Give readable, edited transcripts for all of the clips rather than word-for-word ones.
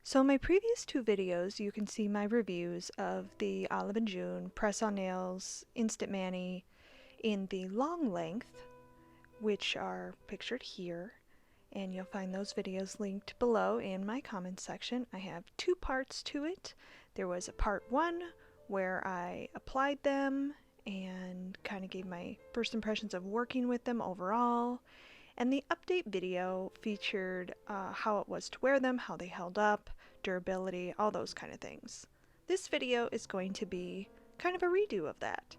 So in my previous two videos, you can see my reviews of the Olive and June press-on nails Instant Mani in the long length, which are pictured here, and you'll find those videos linked below in my comments section. I have two parts to it. There was a part one where I applied them and kind of gave my first impressions of working with them overall. And the update video featured how it was to wear them, how they held up, durability, all those kind of things. This video is going to be kind of a redo of that.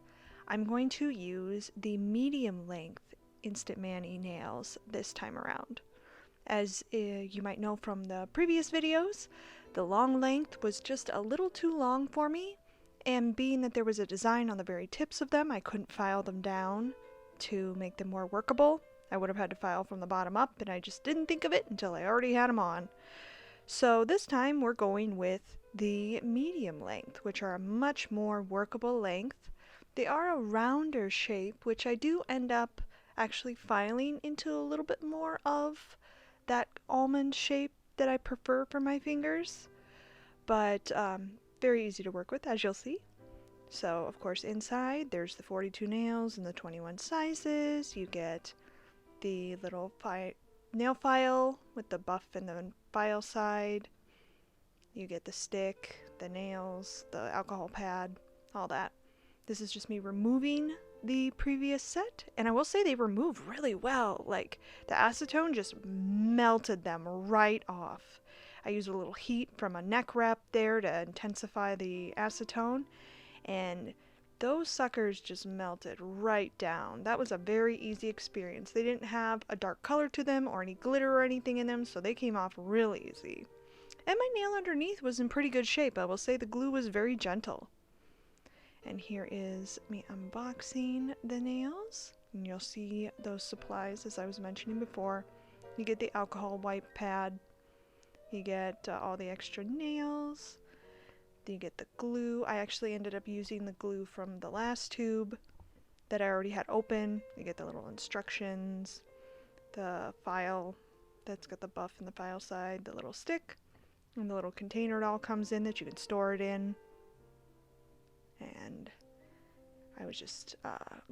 I'm going to use the medium length Instant Mani nails this time around. As you might know from the previous videos, the long length was just a little too long for me, and being that there was a design on the very tips of them, I couldn't file them down to make them more workable. I would have had to file from the bottom up, and I just didn't think of it until I already had them on. So this time we're going with the medium length, which are a much more workable length. They are a rounder shape, which I do end up actually filing into a little bit more of that almond shape that I prefer for my fingers, but very easy to work with, as you'll see. So of course inside there's the 42 nails and the 21 sizes. You get the little nail file with the buff and the file side. You get the stick, the nails, the alcohol pad, all that. This is just me removing the previous set, and I will say they remove really well. Like, the acetone just melted them right off. I used a little heat from a neck wrap there to intensify the acetone, and those suckers just melted right down. That was a very easy experience. They didn't have a dark color to them or any glitter or anything in them, so they came off real easy. And my nail underneath was in pretty good shape. I will say the glue was very gentle. And here is me unboxing the nails. And you'll see those supplies as I was mentioning before. You get the alcohol wipe pad. You get all the extra nails. You get the glue. I actually ended up using the glue from the last tube that I already had open. You get the little instructions, the file that's got the buff and the file side, the little stick, and the little container it all comes in that you can store it in. And I was just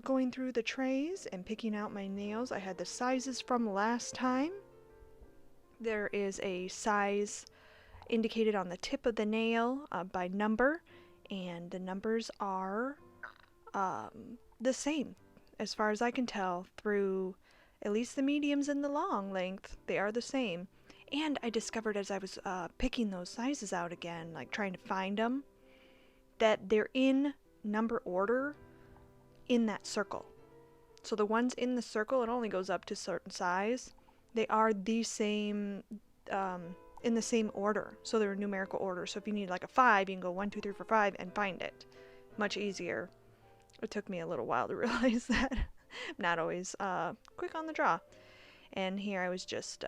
going through the trays and picking out my nails. I had the sizes from last time. There is a size indicated on the tip of the nail by number, and the numbers are the same as far as I can tell through at least the mediums and the long length. They are the same. And I discovered as I was picking those sizes out again, like trying to find them, that they're in number order in that circle. So the ones in the circle, it only goes up to a certain size. They are the same in the same order, so they're in numerical order. So if you need like a 5, you can go 1, 2, 3, 4, 5 and find it. Much easier. It took me a little while to realize that. I'm not always quick on the draw. And here I was just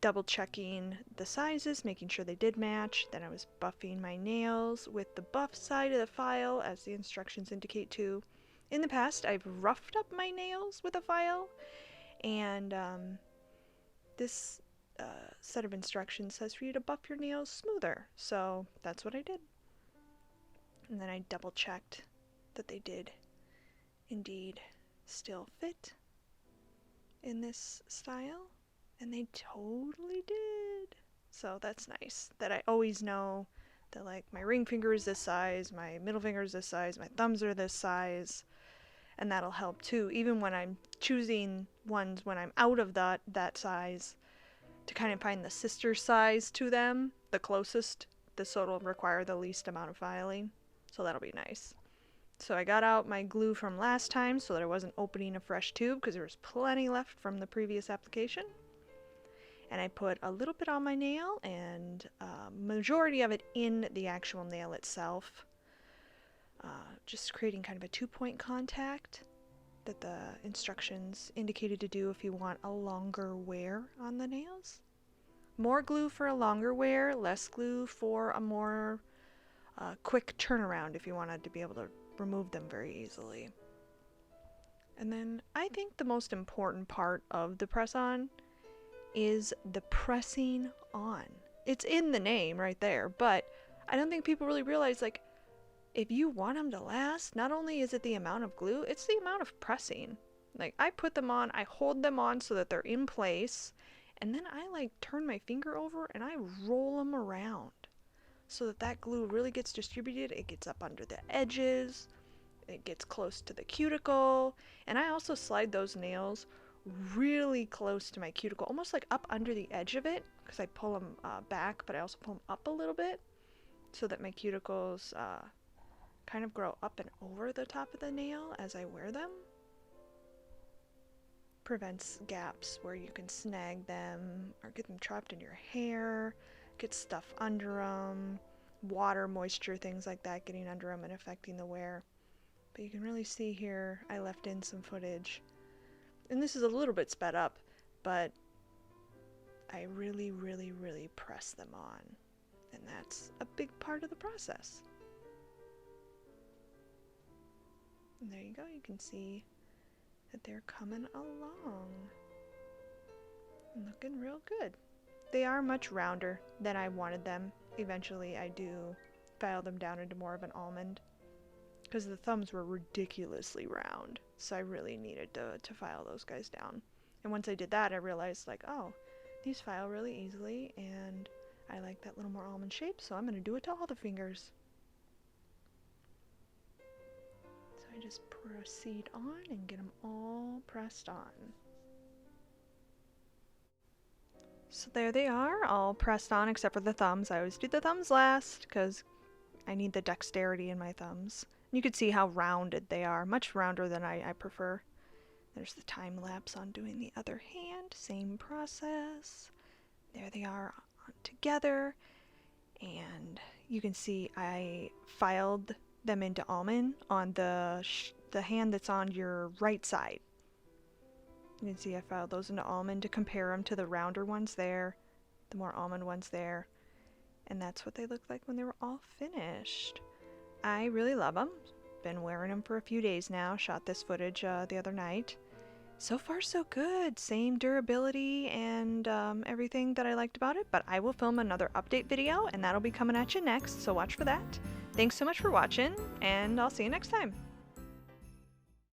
double checking the sizes, making sure they did match. Then I was buffing my nails with the buff side of the file, as the instructions indicate too. In the past, I've roughed up my nails with a file, and this set of instructions says for you to buff your nails smoother, so that's what I did. And then I double checked that they did indeed still fit in this style, and they totally did. So that's nice that I always know that, like, my ring finger is this size, my middle finger is this size, my thumbs are this size, and that'll help too, even when I'm choosing ones when I'm out of that size, to kind of find the sister size to them, the closest. This will require the least amount of filing, so that'll be nice. So I got out my glue from last time so that I wasn't opening a fresh tube, because there was plenty left from the previous application. And I put a little bit on my nail, and majority of it in the actual nail itself, just creating kind of a 2-point contact that the instructions indicated to do if you want a longer wear on the nails. More glue for a longer wear, less glue for a more quick turnaround if you wanted to be able to remove them very easily. And then I think the most important part of the press-on is the pressing on. It's in the name right there, but I don't think people really realize, like, if you want them to last, not only is it the amount of glue, it's the amount of pressing. Like, I put them on, I hold them on so that they're in place, and then I, like, turn my finger over and I roll them around so that that glue really gets distributed. It gets up under the edges, it gets close to the cuticle, and I also slide those nails really close to my cuticle, almost like up under the edge of it, because I pull them back, but I also pull them up a little bit so that my cuticles kind of grow up and over the top of the nail as I wear them. Prevents gaps where you can snag them or get them trapped in your hair, get stuff under them, water, moisture, things like that getting under them and affecting the wear. But you can really see here I left in some footage. And this is a little bit sped up, but I really, really, really press them on. And that's a big part of the process. And there you go, you can see that they're coming along. Looking real good. They are much rounder than I wanted them. Eventually I do file them down into more of an almond, because the thumbs were ridiculously round, so I really needed to file those guys down. And once I did that, I realized, like, oh, these file really easily, and I like that little more almond shape, so I'm going to do it to all the fingers. So I just proceed on and get them all pressed on. So there they are, all pressed on except for the thumbs. I always do the thumbs last, because I need the dexterity in my thumbs. You can see how rounded they are, much rounder than I prefer. There's the time lapse on doing the other hand, same process. There they are together, and you can see I filed them into almond on the hand that's on your right side. You can see I filed those into almond to compare them to the rounder ones there, the more almond ones there, and that's what they looked like when they were all finished. I really love them. Been wearing them for a few days now. Shot this footage the other night. So far so good. Same durability and everything that I liked about it, but I will film another update video and that'll be coming at you next, so watch for that. Thanks so much for watching, and I'll see you next time.